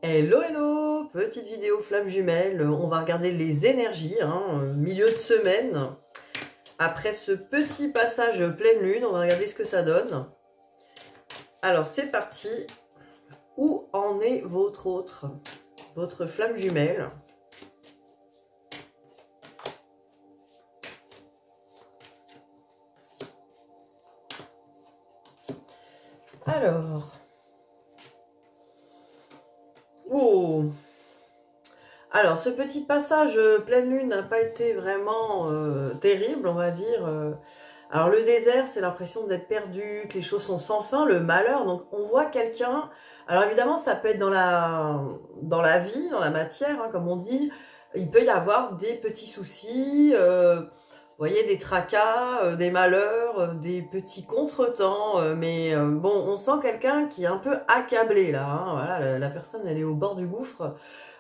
Hello hello, petite vidéo flamme jumelle, on va regarder les énergies, milieu de semaine. Après ce petit passage pleine lune, on va regarder ce que ça donne. Alors c'est parti, où en est votre flamme jumelle? Alors, oh. Alors, ce petit passage pleine lune n'a pas été vraiment terrible, on va dire. Alors, le désert, c'est l'impression d'être perdu, que les choses sont sans fin, le malheur. Donc, on voit quelqu'un... Alors, évidemment, ça peut être dans la vie, dans la matière, comme on dit. Il peut y avoir des petits soucis, vous voyez, des tracas, des malheurs, des petits contretemps. Mais bon, on sent quelqu'un qui est un peu accablé, là. Voilà, la personne, elle est au bord du gouffre.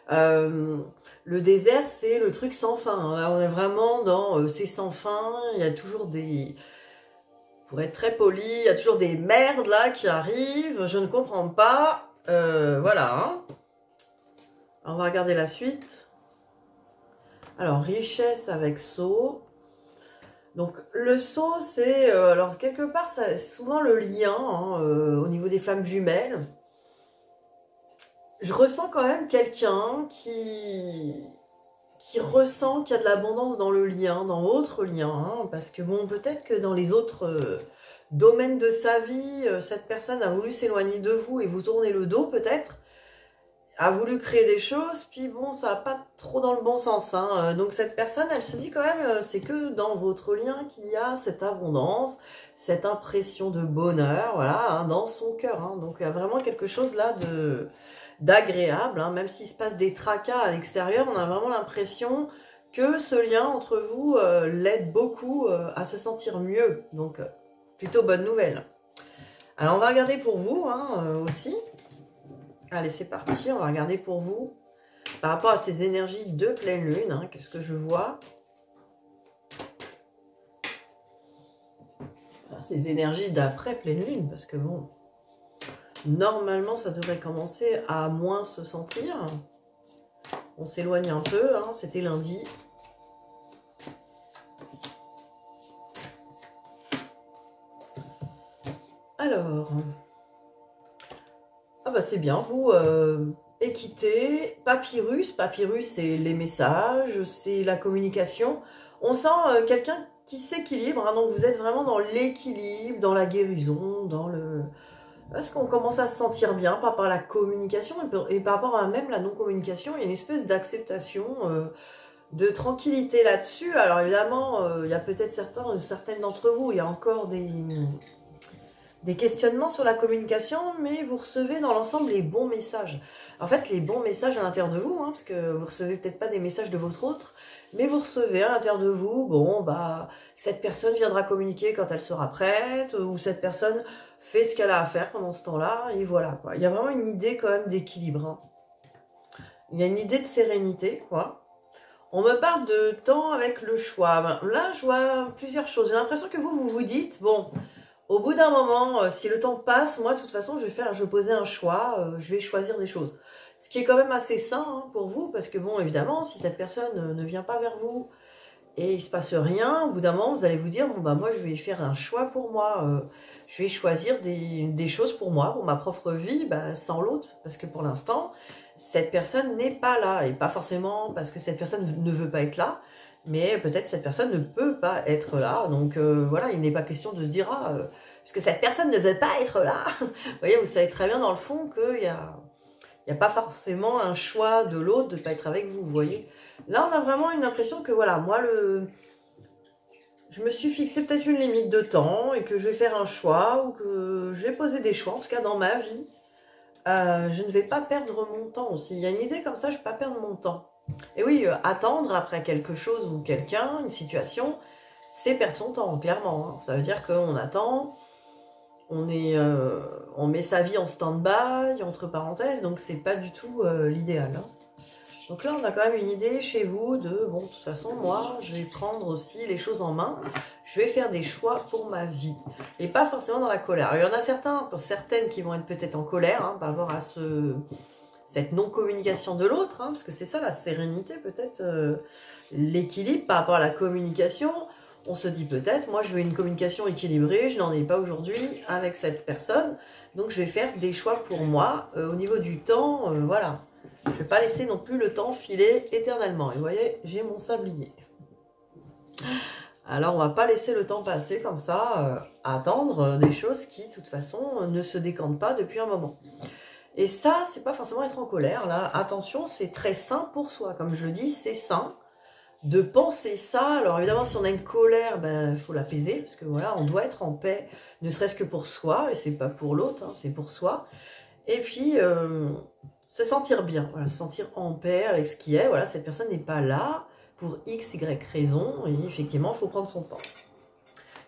Le désert, c'est le truc sans fin. Là, on est vraiment dans c'est sans fin. Il y a toujours des... Pour être très poli, il y a toujours des merdes là qui arrivent. Je ne comprends pas. Voilà. On va regarder la suite. Alors, richesse avec sceau. Donc, le sceau, c'est... alors, quelque part, c'est souvent le lien au niveau des flammes jumelles. Je ressens quand même quelqu'un qui ressent qu'il y a de l'abondance dans le lien, dans votre lien, parce que bon, peut-être que dans les autres domaines de sa vie, cette personne a voulu s'éloigner de vous et vous tourner le dos peut-être, a voulu créer des choses, puis bon, ça va pas trop dans le bon sens. Donc cette personne, elle se dit quand même, c'est que dans votre lien qu'il y a cette abondance, cette impression de bonheur, voilà, dans son cœur. Donc il y a vraiment quelque chose là d'agréable, même s'il se passe des tracas à l'extérieur, on a vraiment l'impression que ce lien entre vous l'aide beaucoup à se sentir mieux. Donc, plutôt bonne nouvelle. Alors, on va regarder pour vous aussi. Allez, c'est parti, on va regarder pour vous. Par rapport à ces énergies de pleine lune, qu'est-ce que je vois? Alors, ces énergies d'après pleine lune, parce que bon... Normalement, ça devrait commencer à moins se sentir. On s'éloigne un peu, c'était lundi. Alors, ah bah c'est bien, vous, équité, papyrus. Papyrus, c'est les messages, c'est la communication. On sent quelqu'un qui s'équilibre, donc vous êtes vraiment dans l'équilibre, dans la guérison, dans le... Parce qu'on commence à se sentir bien par rapport à la communication et par rapport à même la non-communication, il y a une espèce d'acceptation, de tranquillité là-dessus. Alors évidemment, il y a peut-être certaines d'entre vous, il y a encore des questionnements sur la communication, mais vous recevez dans l'ensemble les bons messages. En fait, les bons messages à l'intérieur de vous, parce que vous recevez peut-être pas des messages de votre autre, mais vous recevez à l'intérieur de vous, bon, bah, cette personne viendra communiquer quand elle sera prête, ou cette personne fait ce qu'elle a à faire pendant ce temps-là, et voilà, quoi. Il y a vraiment une idée quand même d'équilibre. Il y a une idée de sérénité, quoi. On me parle de temps avec le choix. Là, je vois plusieurs choses. J'ai l'impression que vous vous dites, bon, au bout d'un moment, si le temps passe, moi, de toute façon, je vais poser un choix, je vais choisir des choses. Ce qui est quand même assez sain pour vous, parce que bon, évidemment, si cette personne ne vient pas vers vous et il se passe rien, au bout d'un moment, vous allez vous dire, bon, bah moi, je vais faire un choix pour moi. Je vais choisir des choses pour moi, pour ma propre vie, sans l'autre, parce que pour l'instant, cette personne n'est pas là, et pas forcément parce que cette personne ne veut pas être là, mais peut-être cette personne ne peut pas être là, donc voilà, il n'est pas question de se dire, puisque cette personne ne veut pas être là, vous voyez, vous savez très bien dans le fond qu'il y a pas forcément un choix de l'autre de ne pas être avec vous, vous voyez. Là, on a vraiment une impression que, voilà, moi, je me suis fixé peut-être une limite de temps et que je vais faire un choix ou que je vais poser des choix, en tout cas dans ma vie. Je ne vais pas perdre mon temps aussi. Il y a une idée comme ça, je ne vais pas perdre mon temps. Et oui, attendre après quelque chose ou quelqu'un, une situation, c'est perdre son temps, clairement. Ça veut dire qu'on attend, on met sa vie en stand-by, entre parenthèses, donc c'est pas du tout l'idéal. Donc là, on a quand même une idée chez vous de, bon, de toute façon, moi, je vais prendre aussi les choses en main. Je vais faire des choix pour ma vie. Et pas forcément dans la colère. Il y en a certaines qui vont être peut-être en colère par rapport à cette non-communication de l'autre, hein, parce que c'est ça la sérénité peut-être, l'équilibre par rapport à la communication. On se dit peut-être, moi je veux une communication équilibrée, je n'en ai pas aujourd'hui avec cette personne, donc je vais faire des choix pour moi. Au niveau du temps, voilà, je ne vais pas laisser non plus le temps filer éternellement. Et vous voyez, j'ai mon sablier. Alors on va pas laisser le temps passer comme ça, attendre des choses qui de toute façon ne se décantent pas depuis un moment. Et ça, c'est pas forcément être en colère, là. Attention, c'est très sain pour soi. Comme je le dis, c'est sain de penser ça. Alors évidemment, si on a une colère, ben il faut l'apaiser, parce que voilà, on doit être en paix, ne serait-ce que pour soi, et c'est pas pour l'autre, hein, c'est pour soi. Et puis, se sentir bien, voilà, se sentir en paix avec ce qui est. Voilà, cette personne n'est pas là pour X, Y raison, et effectivement, il faut prendre son temps.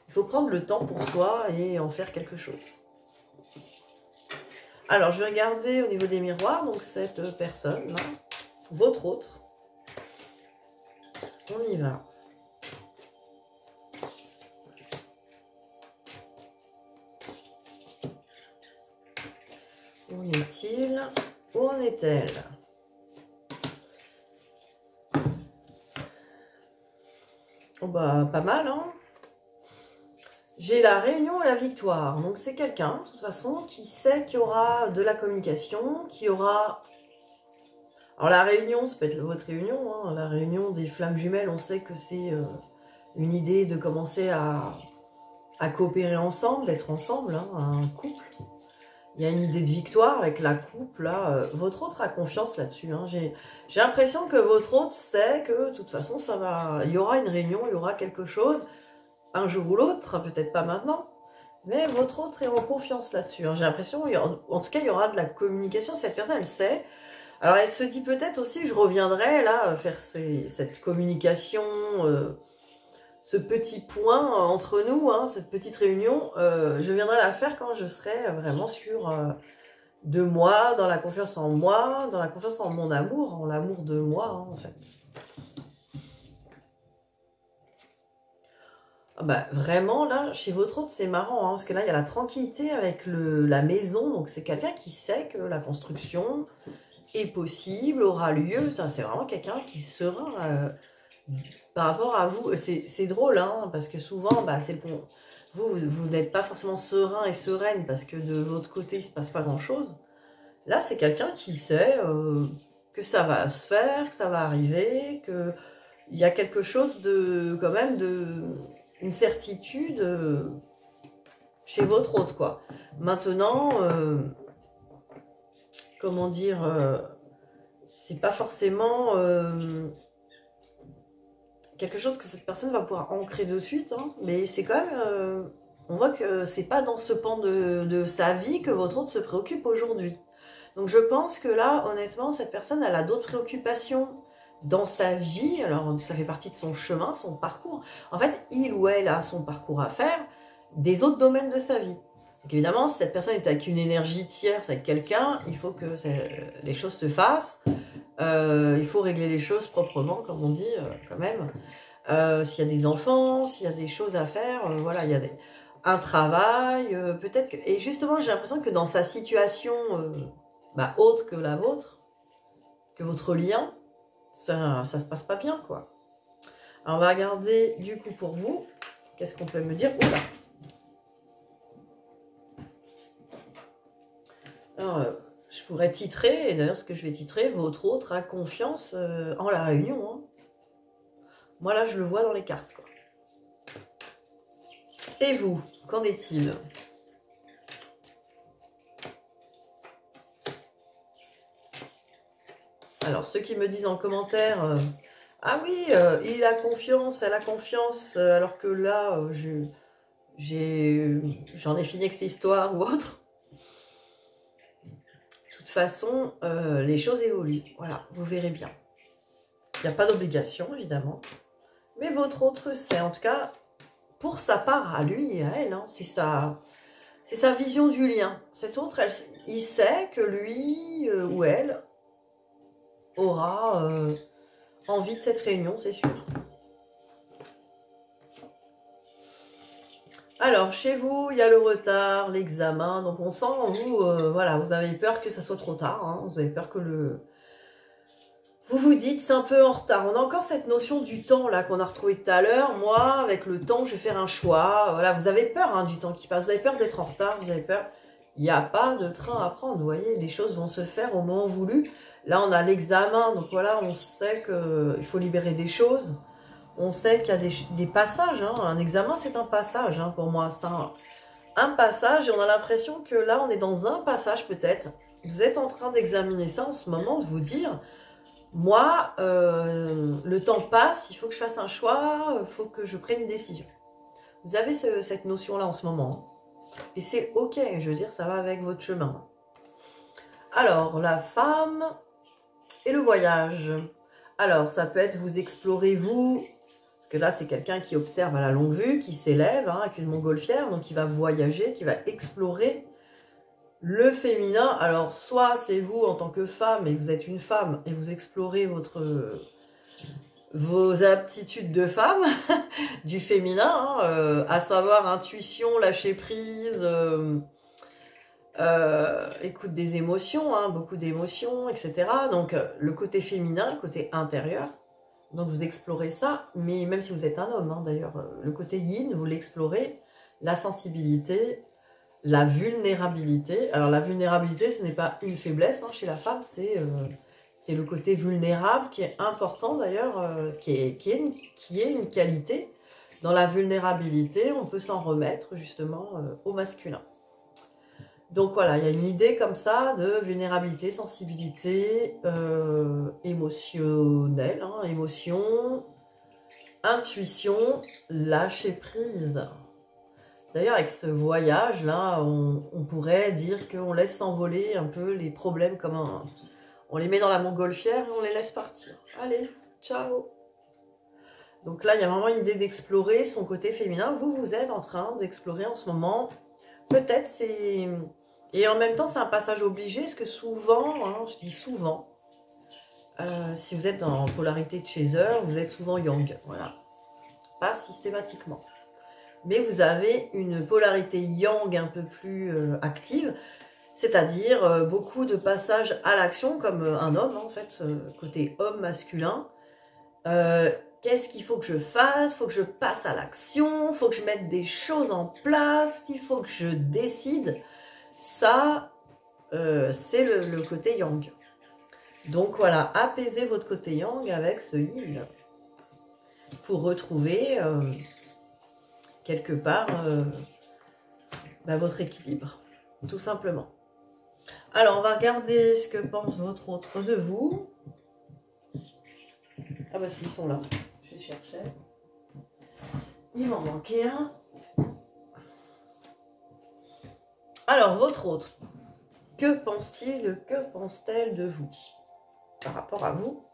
Il faut prendre le temps pour soi et en faire quelque chose. Alors, je vais regarder au niveau des miroirs, donc cette personne, là, votre autre. On y va. Où en est-il? Où en est-elle? Oh bah, pas mal, hein? J'ai la réunion et la victoire. Donc, c'est quelqu'un, de toute façon, qui sait qu'il y aura de la communication, qu'il y aura... Alors, la réunion, ça peut être votre réunion, hein. La réunion des flammes jumelles, on sait que c'est une idée de commencer à coopérer ensemble, d'être ensemble, hein, un couple. Il y a une idée de victoire avec la couple, là. Votre autre a confiance là-dessus, hein. J'ai l'impression que votre autre sait que, de toute façon, ça va... Il y aura une réunion, il y aura quelque chose, un jour ou l'autre, peut-être pas maintenant, mais votre autre est en confiance là-dessus, hein. J'ai l'impression, en tout cas, il y aura de la communication, cette personne, elle sait. Alors, elle se dit peut-être aussi, je reviendrai, là, faire cette communication... ce petit point entre nous, hein, cette petite réunion, je viendrai la faire quand je serai vraiment sûre de moi, dans la confiance en moi, dans la confiance en mon amour, en l'amour de moi, hein, en fait. Ah bah, vraiment, là, chez votre autre, c'est marrant, hein, parce que là, il y a la tranquillité avec la maison, donc c'est quelqu'un qui sait que la construction est possible, aura lieu. C'est vraiment quelqu'un qui est serein par rapport à vous. C'est drôle, hein, parce que souvent, bah, vous n'êtes pas forcément serein et sereine parce que de votre côté, il ne se passe pas grand-chose. Là, c'est quelqu'un qui sait que ça va se faire, que ça va arriver, qu'il y a quelque chose de, quand même, une certitude chez votre autre, quoi. Maintenant, comment dire, c'est pas forcément... quelque chose que cette personne va pouvoir ancrer de suite, hein, mais c'est quand même... on voit que c'est pas dans ce pan de sa vie que votre autre se préoccupe aujourd'hui. Donc je pense que là, honnêtement, cette personne, elle a d'autres préoccupations dans sa vie. Alors ça fait partie de son chemin, son parcours. En fait, il ou elle a son parcours à faire des autres domaines de sa vie. Donc évidemment, si cette personne est avec une énergie tierce, avec quelqu'un, il faut que les choses se fassent. Il faut régler les choses proprement, comme on dit, quand même. S'il y a des enfants, s'il y a des choses à faire, voilà, il y a un travail, peut-être que... Et justement, j'ai l'impression que dans sa situation autre que la vôtre, que votre lien, ça se passe pas bien, quoi. Alors, on va regarder, du coup, pour vous, qu'est-ce qu'on peut me dire? Oula. Alors... je pourrais titrer, et d'ailleurs ce que je vais titrer, votre autre a confiance en la réunion. Hein. Moi là je le vois dans les cartes, quoi. Et vous, qu'en est-il? Alors ceux qui me disent en commentaire, ah oui, il a confiance, elle a confiance, alors que là j'en ai fini avec cette histoire ou autre. De toute façon, les choses évoluent. Voilà, vous verrez bien. Il n'y a pas d'obligation, évidemment. Mais votre autre sait, en tout cas, pour sa part, à lui et à elle, hein, c'est sa vision du lien. Cet autre, il sait que lui ou elle aura envie de cette réunion, c'est sûr. Alors, chez vous, il y a le retard, l'examen. Donc, on sent, vous, voilà, vous avez peur que ça soit trop tard. Hein, vous avez peur que le... Vous vous dites, c'est un peu en retard. On a encore cette notion du temps, là, qu'on a retrouvé tout à l'heure. Moi, avec le temps, je vais faire un choix. Voilà, vous avez peur hein, du temps qui passe. Vous avez peur d'être en retard. Vous avez peur... Il n'y a pas de train à prendre, vous voyez. Les choses vont se faire au moment voulu. Là, on a l'examen. Donc, voilà, on sait qu'il faut libérer des choses. On sait qu'il y a des passages. Hein. Un examen, c'est un passage hein, pour moi. C'est un passage et on a l'impression que là, on est dans un passage peut-être. Vous êtes en train d'examiner ça en ce moment, de vous dire, moi, le temps passe, il faut que je fasse un choix, il faut que je prenne une décision. Vous avez cette notion-là en ce moment. Et c'est ok, je veux dire, ça va avec votre chemin. Alors, la femme et le voyage. Alors, ça peut être vous explorez vous... Parce que là, c'est quelqu'un qui observe à la longue vue, qui s'élève hein, avec une montgolfière, donc qui va voyager, qui va explorer le féminin. Alors, soit c'est vous en tant que femme, et vous êtes une femme, et vous explorez vos aptitudes de femme, du féminin, hein, à savoir intuition, lâcher prise, écoute des émotions, hein, beaucoup d'émotions, etc. Donc, le côté féminin, le côté intérieur. Donc vous explorez ça, mais même si vous êtes un homme, hein, d'ailleurs, le côté yin, vous l'explorez, la sensibilité, la vulnérabilité. Alors la vulnérabilité, ce n'est pas une faiblesse hein, chez la femme, c'est le côté vulnérable qui est important d'ailleurs, qui est une qualité. Dans la vulnérabilité, on peut s'en remettre justement au masculin. Donc voilà, il y a une idée comme ça de vulnérabilité, sensibilité, émotionnelle, hein, émotion, intuition, lâcher prise. D'ailleurs, avec ce voyage-là, on pourrait dire qu'on laisse s'envoler un peu les problèmes comme un... On les met dans la montgolfière et on les laisse partir. Allez, ciao. Donc là, il y a vraiment une idée d'explorer son côté féminin. Vous êtes en train d'explorer en ce moment. Peut-être c'est... Et en même temps, c'est un passage obligé, parce que souvent, hein, je dis souvent, si vous êtes en polarité de chaser, vous êtes souvent yang, voilà. Pas systématiquement. Mais vous avez une polarité yang un peu plus active, c'est-à-dire beaucoup de passages à l'action, comme un homme, en fait, côté homme masculin. Qu'est-ce qu'il faut que je fasse? Il faut que je passe à l'action, il faut que je mette des choses en place, il faut que je décide. Ça, c'est le côté yang. Donc voilà, apaisez votre côté yang avec ce yin pour retrouver quelque part votre équilibre, tout simplement. Alors, on va regarder ce que pense votre autre de vous. Ah bah si, ils sont là, je les cherchais. Il m'en manquait un. Alors, votre autre, que pense-t-il, que pense-t-elle de vous par rapport à vous?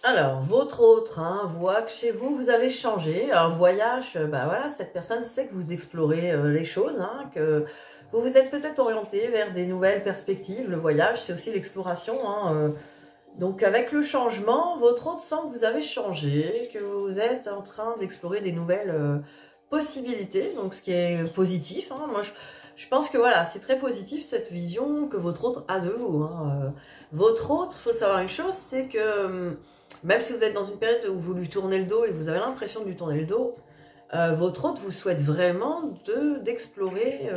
Alors, votre autre voit que chez vous, vous avez changé. Alors, voyage, bah voilà, cette personne sait que vous explorez les choses, hein, que vous vous êtes peut-être orienté vers des nouvelles perspectives. Le voyage, c'est aussi l'exploration. Hein, donc, avec le changement, votre autre sent que vous avez changé, que vous êtes en train d'explorer des nouvelles possibilités, donc ce qui est positif. Hein. Moi, je pense que voilà, c'est très positif cette vision que votre autre a de vous. Hein. Votre autre, il faut savoir une chose, c'est que même si vous êtes dans une période où vous lui tournez le dos et vous avez l'impression de lui tourner le dos, votre autre vous souhaite vraiment d'explorer,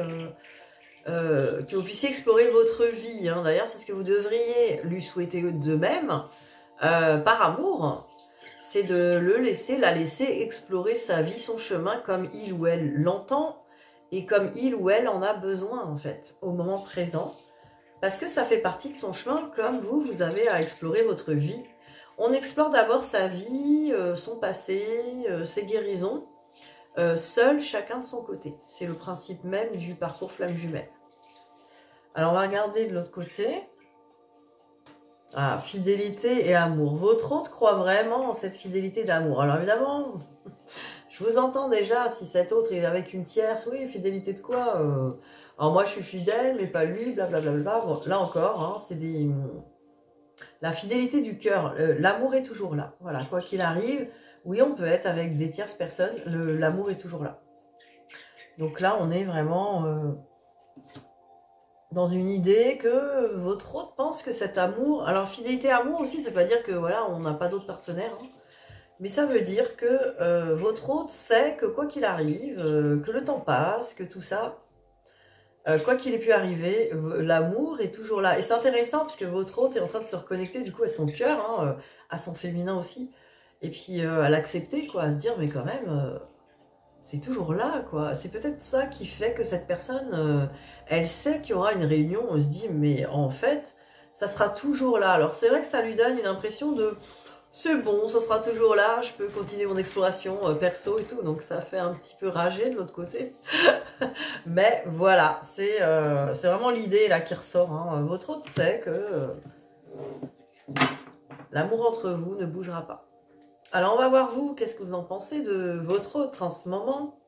que vous puissiez explorer votre vie. Hein. D'ailleurs, c'est ce que vous devriez lui souhaiter de même, par amour. C'est de la laisser explorer sa vie, son chemin, comme il ou elle l'entend et comme il ou elle en a besoin, en fait, au moment présent. Parce que ça fait partie de son chemin, comme vous avez à explorer votre vie. On explore d'abord sa vie, son passé, ses guérisons, seul, chacun de son côté. C'est le principe même du parcours flamme jumelle. Alors, on va regarder de l'autre côté. Ah, fidélité et amour. Votre hôte croit vraiment en cette fidélité d'amour. Alors évidemment, je vous entends déjà, si cet autre est avec une tierce, oui, fidélité de quoi alors moi je suis fidèle, mais pas lui, blablabla. Bon, là encore, hein, c'est des... La fidélité du cœur, l'amour est toujours là. Voilà, quoi qu'il arrive, oui, on peut être avec des tierces personnes, l'amour est toujours là. Donc là, on est vraiment dans une idée que votre hôte pense que cet amour... Alors, fidélité, amour aussi, ça veut pas dire que voilà, on n'a pas d'autres partenaires, hein. Mais ça veut dire que votre hôte sait que quoi qu'il arrive, que le temps passe, que tout ça, quoi qu'il ait pu arriver, l'amour est toujours là. Et c'est intéressant parce que votre hôte est en train de se reconnecter du coup à son cœur, hein, à son féminin aussi. Et puis à l'accepter, quoi, à se dire, mais quand même, c'est toujours là, quoi. C'est peut-être ça qui fait que cette personne, elle sait qu'il y aura une réunion, on se dit, mais en fait, ça sera toujours là. Alors c'est vrai que ça lui donne une impression de... C'est bon, ça sera toujours là, je peux continuer mon exploration perso et tout, donc ça fait un petit peu rager de l'autre côté. Mais voilà, c'est vraiment l'idée là qui ressort, hein. Votre hôte sait que l'amour entre vous ne bougera pas. Alors on va voir vous, qu'est-ce que vous en pensez de votre hôte en ce moment?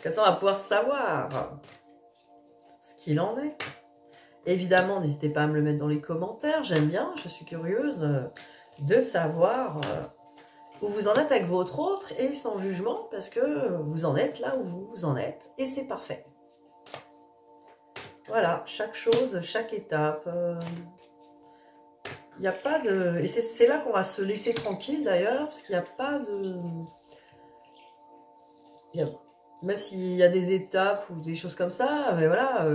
Comme ça on va pouvoir savoir ce qu'il en est. Évidemment, n'hésitez pas à me le mettre dans les commentaires, j'aime bien, je suis curieuse de savoir où vous en êtes avec votre autre et sans jugement parce que vous en êtes là où vous en êtes et c'est parfait. Voilà, chaque chose, chaque étape. Il n'y a pas de... Et c'est là qu'on va se laisser tranquille d'ailleurs parce qu'il n'y a pas de... Même s'il y a des étapes ou des choses comme ça, mais voilà,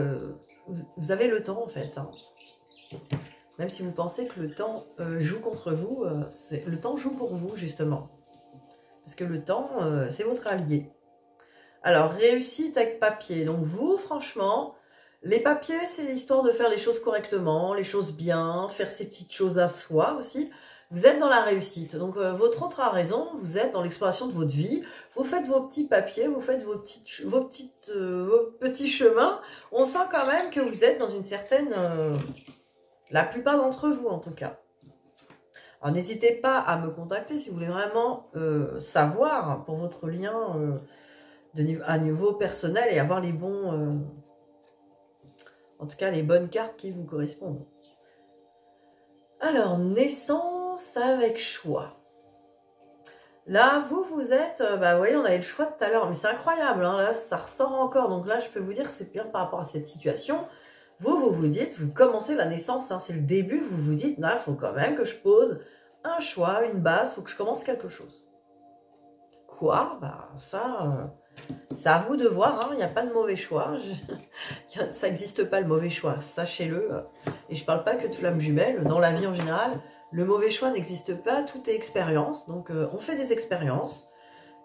vous avez le temps en fait, hein. Même si vous pensez que le temps joue contre vous, le temps joue pour vous, justement. Parce que le temps, c'est votre allié. Alors, réussite avec papier. Donc vous, franchement, les papiers, c'est histoire de faire les choses correctement, les choses bien, faire ses petites choses à soi aussi. Vous êtes dans la réussite. Donc, votre autre a raison, vous êtes dans l'exploration de votre vie. Vous faites vos petits papiers, vous faites vos petits chemins. On sent quand même que vous êtes dans une certaine... la plupart d'entre vous, en tout cas. Alors, n'hésitez pas à me contacter si vous voulez vraiment savoir pour votre lien à niveau personnel et avoir les bons... en tout cas, les bonnes cartes qui vous correspondent. Alors, naissance avec choix. Là, vous êtes... bah, vous voyez, on avait le choix tout à l'heure. Mais c'est incroyable, hein, là, ça ressort encore. Donc là, je peux vous dire, c'est bien par rapport à cette situation... Vous dites, vous commencez la naissance, hein, c'est le début, vous vous dites, il faut quand même que je pose un choix, une base, il faut que je commence quelque chose. Quoi? Bah ça, c'est à vous de voir, hein, il n'y a pas de mauvais choix, ça n'existe pas le mauvais choix, sachez-le. Et je ne parle pas que de flammes jumelles, dans la vie en général, le mauvais choix n'existe pas, tout est expérience, donc on fait des expériences.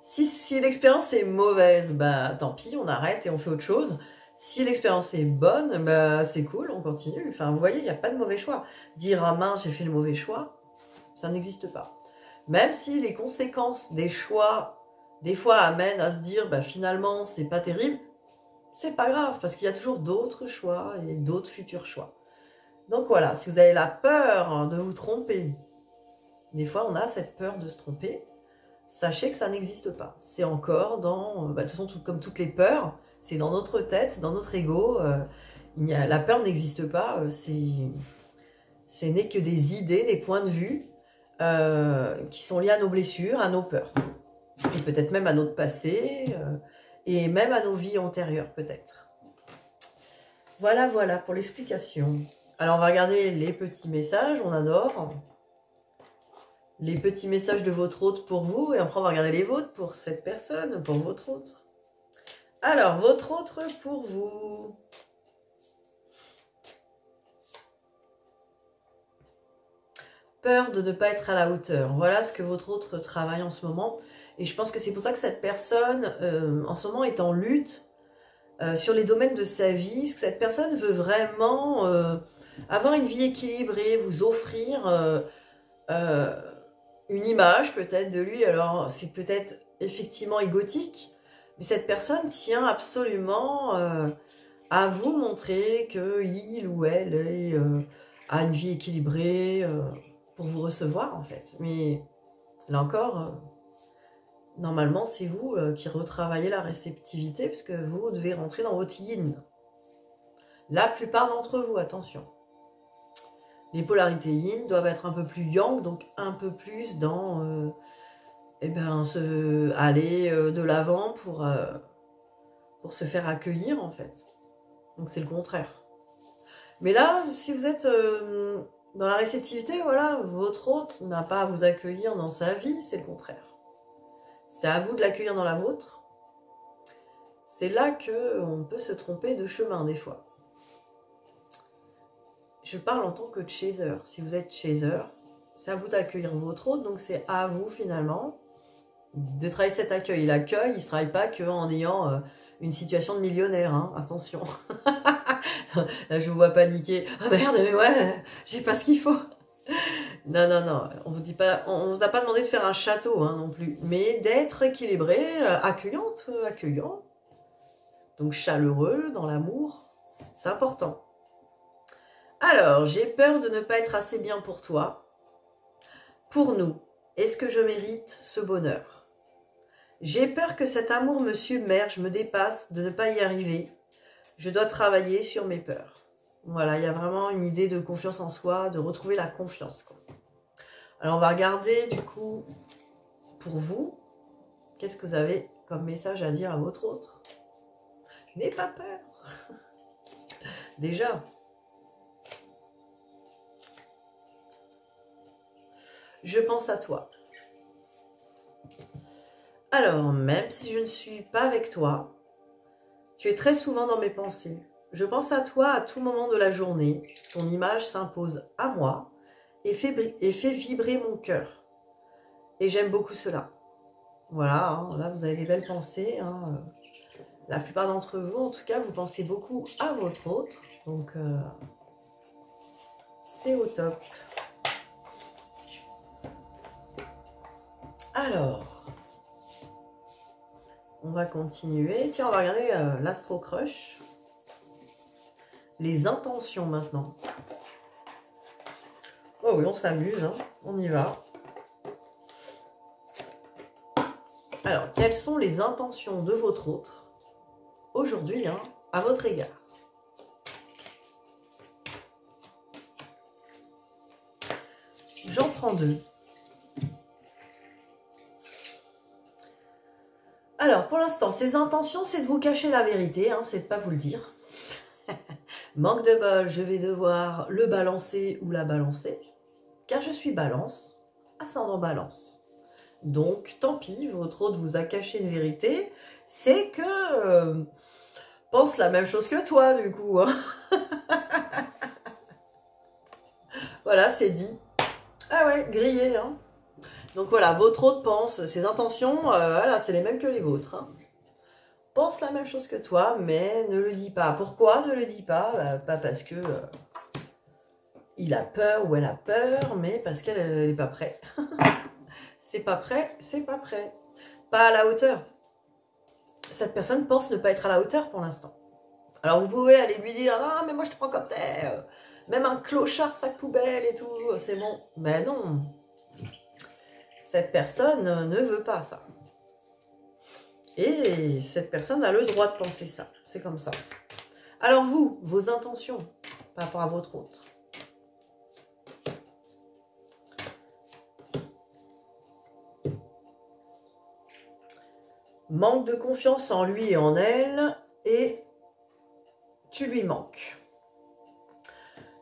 Si l'expérience est mauvaise, bah tant pis, on arrête et on fait autre chose. Si l'expérience est bonne, bah, c'est cool, on continue. Enfin, vous voyez, il n'y a pas de mauvais choix. Dire « Ah mince, j'ai fait le mauvais choix », ça n'existe pas. Même si les conséquences des choix, des fois, amènent à se dire bah, « Finalement, c'est pas terrible », c'est pas grave, parce qu'il y a toujours d'autres choix et d'autres futurs choix. Donc voilà, si vous avez la peur de vous tromper, des fois, on a cette peur de se tromper, sachez que ça n'existe pas. C'est encore dans... Bah, de toute façon, comme toutes les peurs, c'est dans notre tête, dans notre ego. La peur n'existe pas. Ce n'est que des idées, des points de vue qui sont liés à nos blessures, à nos peurs. Et peut-être même à notre passé et même à nos vies antérieures, peut-être. Voilà pour l'explication. Alors, on va regarder les petits messages. On adore. Les petits messages de votre hôte pour vous. Et après, on va regarder les vôtres pour cette personne, pour votre autre. Alors, votre autre pour vous. Peur de ne pas être à la hauteur. Voilà ce que votre autre travaille en ce moment. Et je pense que c'est pour ça que cette personne, en ce moment, est en lutte sur les domaines de sa vie. Parce que cette personne veut vraiment avoir une vie équilibrée, vous offrir une image peut-être de lui. Alors, c'est peut-être effectivement égotique. Mais cette personne tient absolument à vous montrer qu'il ou elle est à une vie équilibrée pour vous recevoir en fait. Mais là encore, normalement c'est vous qui retravaillez la réceptivité puisque vous devez rentrer dans votre yin. La plupart d'entre vous, attention. Les polarités yin doivent être un peu plus yang, donc un peu plus dans aller de l'avant pour se faire accueillir en fait. Donc c'est le contraire. Mais là, si vous êtes dans la réceptivité, voilà, votre hôte n'a pas à vous accueillir dans sa vie, c'est le contraire. C'est à vous de l'accueillir dans la vôtre. C'est là qu'on peut se tromper de chemin des fois. Je parle en tant que chaser. Si vous êtes chaser, c'est à vous d'accueillir votre hôte, donc c'est à vous finalement de travailler cet accueil. L'accueil, il ne se travaille pas qu'en ayant une situation de millionnaire, hein. Attention. Là, je vous vois paniquer. Ah merde, mais ouais, j'ai pas ce qu'il faut. Non, non, non, on vous a pas demandé de faire un château hein, non plus, mais d'être équilibré, accueillante, accueillant. Donc chaleureux, dans l'amour, c'est important. Alors, j'ai peur de ne pas être assez bien pour toi. Pour nous, est-ce que je mérite ce bonheur? J'ai peur que cet amour me submerge, me dépasse, de ne pas y arriver. Je dois travailler sur mes peurs. Voilà, il y a vraiment une idée de confiance en soi, de retrouver la confiance, quoi. Alors, on va regarder, du coup, pour vous, qu'est-ce que vous avez comme message à dire à votre autre? N'aie pas peur. Déjà. Je pense à toi. Alors, même si je ne suis pas avec toi, tu es très souvent dans mes pensées. Je pense à toi à tout moment de la journée. Ton image s'impose à moi et fait vibrer mon cœur. Et j'aime beaucoup cela. Voilà, hein, là vous avez des belles pensées. Hein. La plupart d'entre vous, en tout cas, vous pensez beaucoup à votre autre. Donc, c'est au top. Alors, on va continuer. Tiens, on va regarder l'Astro Crush. Les intentions maintenant. Oh oui, on s'amuse, hein. On y va. Alors, quelles sont les intentions de votre autre aujourd'hui hein, à votre égard? Jean 32. Alors, pour l'instant, ses intentions, c'est de vous cacher la vérité, hein, c'est de ne pas vous le dire. Manque de bol, je vais devoir le balancer ou la balancer, car je suis balance, ascendant balance. Donc, tant pis, votre autre vous a caché une vérité, c'est que pense la même chose que toi, du coup. Hein. Voilà, c'est dit. Ah ouais, grillé, hein. Donc voilà, votre autre pense, ses intentions, voilà, c'est les mêmes que les vôtres. Hein. Pense la même chose que toi, mais ne le dis pas. Pourquoi ne le dis pas? Pas parce que il a peur ou elle a peur, mais parce qu'elle n'est pas prête. C'est pas prêt, c'est pas prêt. Pas à la hauteur. Cette personne pense ne pas être à la hauteur pour l'instant. Alors vous pouvez aller lui dire, ah mais moi je te prends comme t'es. Même un clochard sac poubelle et tout, c'est bon. Mais non. Cette personne ne veut pas ça. Et cette personne a le droit de penser ça. C'est comme ça. Alors vous, vos intentions par rapport à votre autre. Manque de confiance en lui et en elle. Et tu lui manques.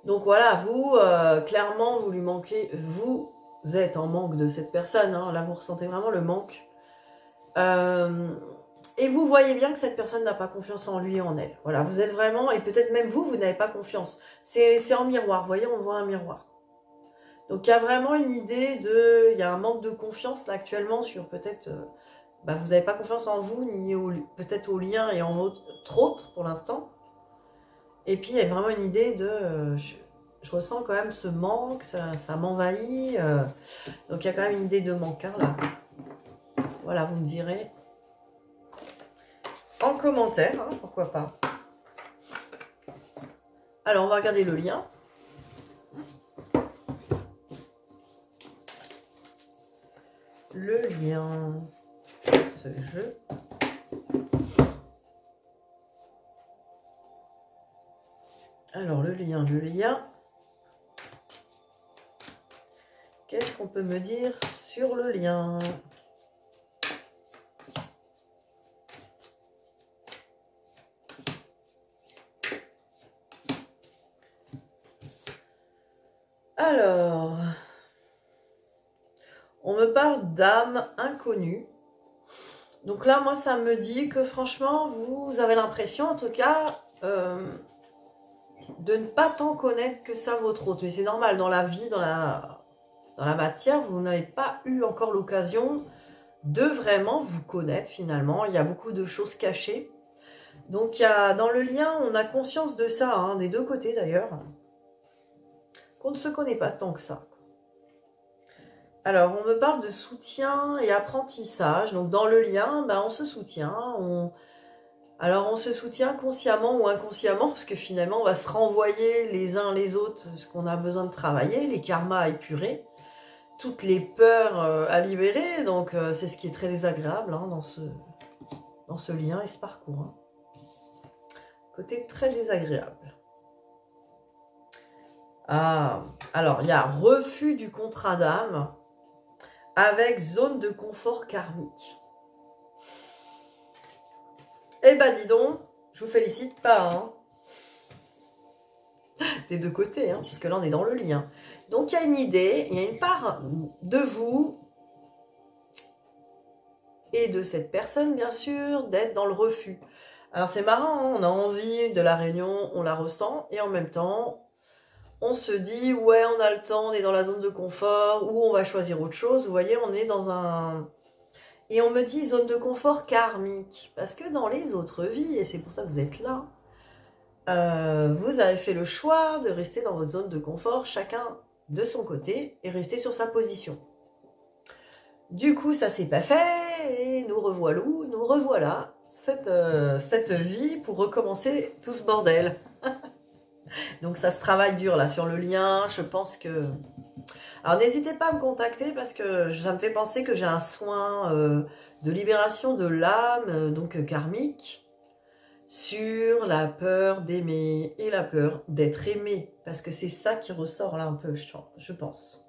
Donc voilà, vous, clairement, vous lui manquez. Vous êtes en manque de cette personne. Hein. Là, vous ressentez vraiment le manque. Et vous voyez bien que cette personne n'a pas confiance en lui et en elle. Voilà, vous êtes vraiment, et peut-être même vous, vous n'avez pas confiance. C'est en miroir, vous voyez, on voit un miroir. Donc il y a vraiment une idée de... Il y a un manque de confiance là actuellement sur peut-être... vous n'avez pas confiance en vous, ni peut-être au lien et en votre autre pour l'instant. Et puis il y a vraiment une idée de... je ressens quand même ce manque, ça m'envahit. Donc il y a quand même une idée de manque hein, là. Voilà, vous me direz en commentaire, hein, pourquoi pas. Alors, on va regarder le lien. le lien, ce jeu. Alors, le lien, le lien. Qu'est-ce qu'on peut me dire sur le lien? Alors, on me parle d'âme inconnue. Donc là, moi, ça me dit que franchement, vous avez l'impression, en tout cas, de ne pas tant connaître que ça votre autre. Mais c'est normal, dans la vie, dans la matière, vous n'avez pas eu encore l'occasion de vraiment vous connaître finalement. Il y a beaucoup de choses cachées. Donc dans le lien, on a conscience de ça, hein, des deux côtés d'ailleurs, qu'on ne se connaît pas tant que ça. Alors, on me parle de soutien et apprentissage. Donc, dans le lien, ben, on se soutient. Alors, on se soutient consciemment ou inconsciemment, parce que finalement, on va se renvoyer les uns les autres ce qu'on a besoin de travailler, les karmas à épurer, toutes les peurs à libérer. Donc, c'est ce qui est très désagréable hein, dans ce lien et ce parcours. Hein. Côté très désagréable. Ah, alors, il y a refus du contrat d'âme avec zone de confort karmique. Eh ben, dis donc, je vous félicite pas, hein. Des deux côtés, hein, puisque là, on est dans le lien. Donc, il y a une idée, il y a une part de vous et de cette personne, bien sûr, d'être dans le refus. Alors, c'est marrant, hein, on a envie de la réunion, on la ressent, et en même temps, on se dit, ouais, on a le temps, on est dans la zone de confort, ou on va choisir autre chose. Vous voyez, on est dans un... Et on me dit zone de confort karmique. Parce que dans les autres vies, et c'est pour ça que vous êtes là, vous avez fait le choix de rester dans votre zone de confort, chacun de son côté, et rester sur sa position. Du coup, ça s'est pas fait, et nous revoilà cette vie pour recommencer tout ce bordel. Donc ça se travaille dur là sur le lien, je pense que... Alors n'hésitez pas à me contacter parce que ça me fait penser que j'ai un soin de libération de l'âme, donc karmique, sur la peur d'aimer et la peur d'être aimé. Parce que c'est ça qui ressort là un peu, je pense.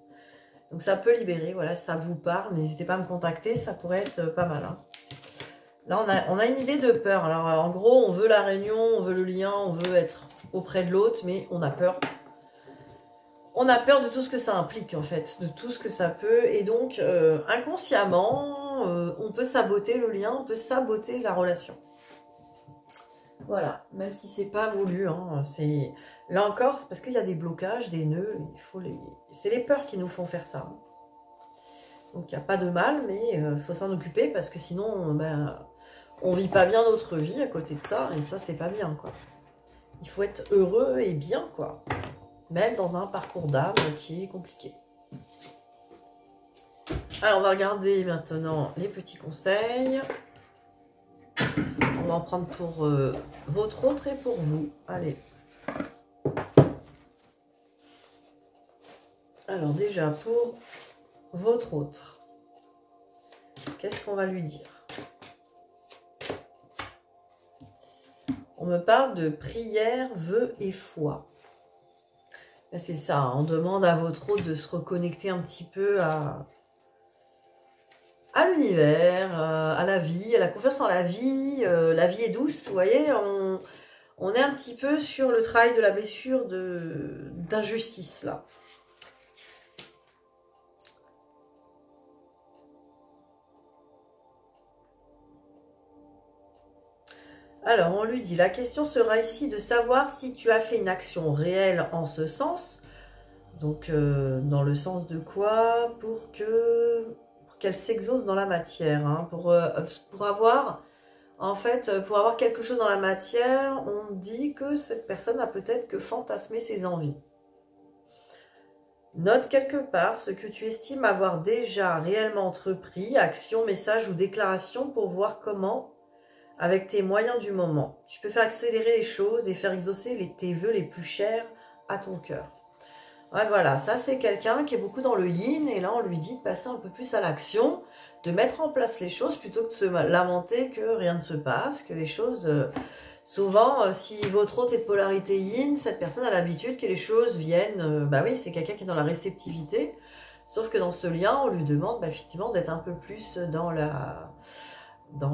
Donc ça peut libérer, voilà, si ça vous parle, n'hésitez pas à me contacter, ça pourrait être pas mal. Hein. Là on a une idée de peur, alors en gros on veut la réunion, on veut le lien, on veut être auprès de l'autre, mais on a peur. On a peur de tout ce que ça implique, en fait, de tout ce que ça peut. Et donc, inconsciemment, on peut saboter le lien, on peut saboter la relation. Voilà, même si c'est pas voulu. Hein, là encore, c'est parce qu'il y a des blocages, des nœuds. C'est les peurs qui nous font faire ça. Donc, il n'y a pas de mal, mais il faut s'en occuper parce que sinon, on vit pas bien notre vie à côté de ça. Et ça, c'est pas bien, quoi. Il faut être heureux et bien, quoi. Même dans un parcours d'âme qui est compliqué. Alors, on va regarder maintenant les petits conseils. On va en prendre pour votre autre et pour vous. Allez. Alors, déjà, pour votre autre, qu'est-ce qu'on va lui dire? On me parle de prière, vœux et foi. C'est ça, on demande à votre hôte de se reconnecter un petit peu à l'univers, à la vie, à la confiance en la vie. La vie est douce, vous voyez, on est un petit peu sur le travail de la blessure d'injustice, là. Alors, on lui dit, la question sera ici de savoir si tu as fait une action réelle en ce sens. Donc, dans le sens de quoi? Pour qu'elle s'exauce dans la matière. Hein, pour avoir, en fait, pour avoir quelque chose dans la matière, on dit que cette personne a peut-être que fantasmé ses envies. Note quelque part ce que tu estimes avoir déjà réellement entrepris, action, message ou déclaration pour voir comment... avec tes moyens du moment. Tu peux faire accélérer les choses et faire exaucer tes vœux les plus chers à ton cœur. Ouais, voilà, ça c'est quelqu'un qui est beaucoup dans le yin et là on lui dit de passer un peu plus à l'action, de mettre en place les choses plutôt que de se lamenter que rien ne se passe, que les choses... souvent, si votre autre est de polarité yin, cette personne a l'habitude que les choses viennent... bah oui, c'est quelqu'un qui est dans la réceptivité, sauf que dans ce lien, on lui demande bah, effectivement d'être un peu plus dans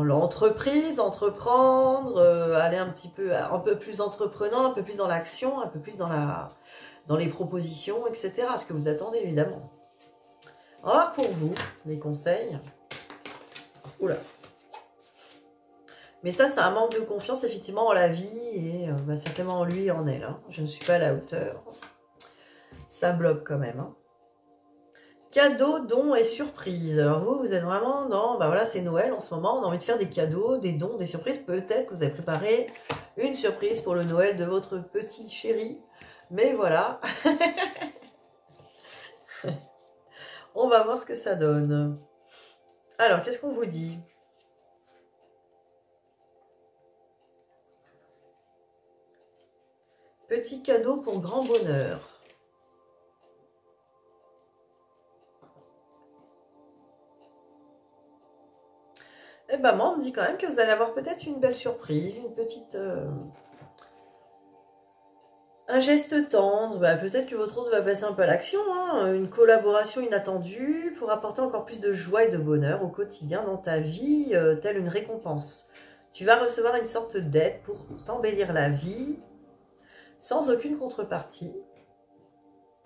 l'entreprise, entreprendre, aller un peu plus entreprenant, un peu plus dans l'action, un peu plus dans les propositions, etc. Ce que vous attendez, évidemment. On va voir pour vous, les conseils. Oula. Mais ça, c'est un manque de confiance, effectivement, en la vie, et bah, certainement en lui et en elle. Hein. Je ne suis pas à la hauteur. Ça bloque quand même. Hein. Cadeaux, dons et surprises. Alors vous êtes vraiment dans... Bah voilà, c'est Noël en ce moment. On a envie de faire des cadeaux, des dons, des surprises. Peut-être que vous avez préparé une surprise pour le Noël de votre petit chéri. Mais voilà. On va voir ce que ça donne. Alors, qu'est-ce qu'on vous dit? Petit cadeau pour grand bonheur. Eh ben moi, on me dit quand même que vous allez avoir peut-être une belle surprise, une petite... un geste tendre, bah, peut-être que votre autre va passer un peu à l'action, hein, une collaboration inattendue pour apporter encore plus de joie et de bonheur au quotidien dans ta vie, telle une récompense. Tu vas recevoir une sorte d'aide pour t'embellir la vie, sans aucune contrepartie.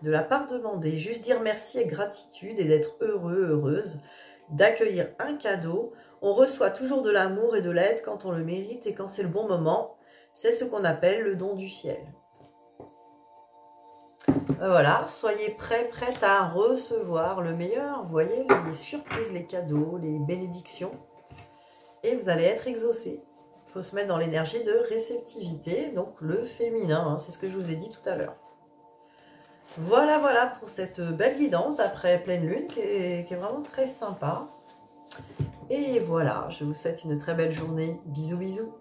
De la part demandée, juste dire merci avec gratitude et d'être heureux, heureuse, d'accueillir un cadeau. On reçoit toujours de l'amour et de l'aide quand on le mérite et quand c'est le bon moment. C'est ce qu'on appelle le don du ciel. Voilà, soyez prête à recevoir le meilleur. Vous voyez, les surprises, les cadeaux, les bénédictions. Et vous allez être exaucé. Il faut se mettre dans l'énergie de réceptivité, donc le féminin. Hein, c'est ce que je vous ai dit tout à l'heure. Voilà, voilà pour cette belle guidance d'après pleine lune qui est vraiment très sympa. Et voilà, je vous souhaite une très belle journée. Bisous, bisous.